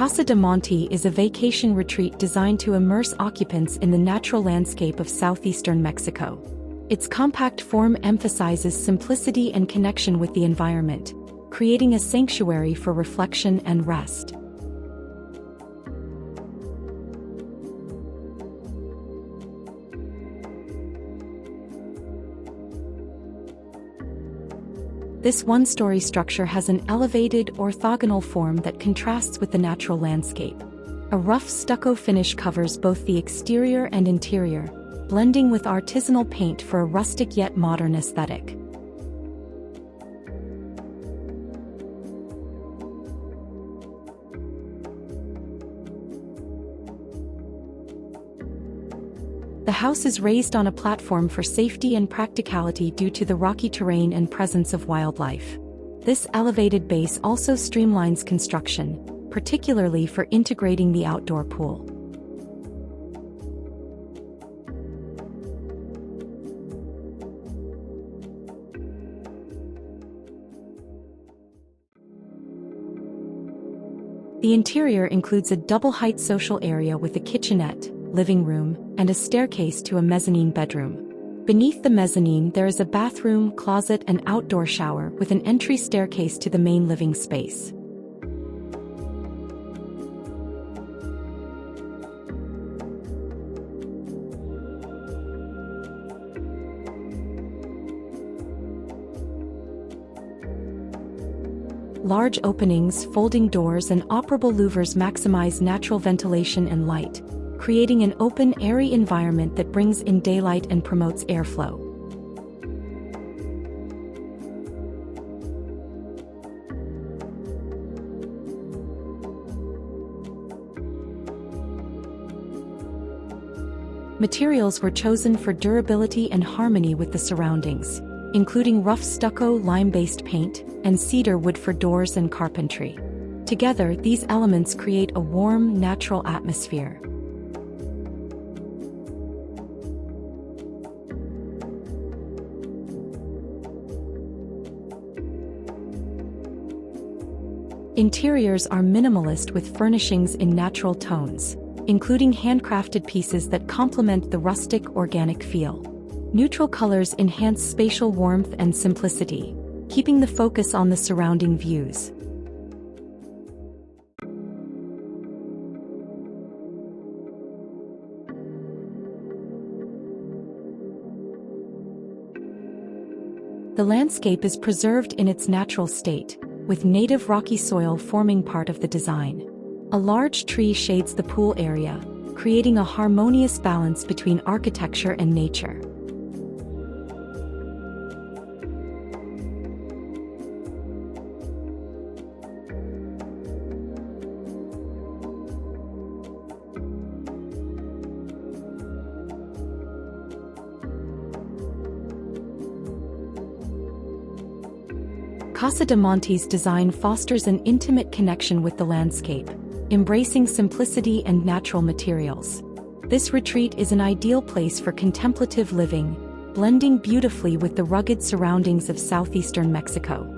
Casa de Monte is a vacation retreat designed to immerse occupants in the natural landscape of southeastern Mexico. Its compact form emphasizes simplicity and connection with the environment, creating a sanctuary for reflection and rest. This one-story structure has an elevated, orthogonal form that contrasts with the natural landscape. A rough stucco finish covers both the exterior and interior, blending with artisanal paint for a rustic yet modern aesthetic. The house is raised on a platform for safety and practicality due to the rocky terrain and presence of wildlife. This elevated base also streamlines construction, particularly for integrating the outdoor pool. The interior includes a double-height social area with a kitchenette, living room, and a staircase to a mezzanine bedroom. Beneath the mezzanine there is a bathroom, closet, and outdoor shower with an entry staircase to the main living space. Large openings, folding doors, and operable louvers maximize natural ventilation and light, creating an open, airy environment that brings in daylight and promotes airflow. Materials were chosen for durability and harmony with the surroundings, including rough stucco lime-based paint and cedar wood for doors and carpentry. Together, these elements create a warm, natural atmosphere. Interiors are minimalist with furnishings in natural tones, including handcrafted pieces that complement the rustic, organic feel. Neutral colors enhance spatial warmth and simplicity, keeping the focus on the surrounding views. The landscape is preserved in its natural state, with native rocky soil forming part of the design. A large tree shades the pool area, creating a harmonious balance between architecture and nature. Casa de Monte's design fosters an intimate connection with the landscape, embracing simplicity and natural materials. This retreat is an ideal place for contemplative living, blending beautifully with the rugged surroundings of southeastern Mexico.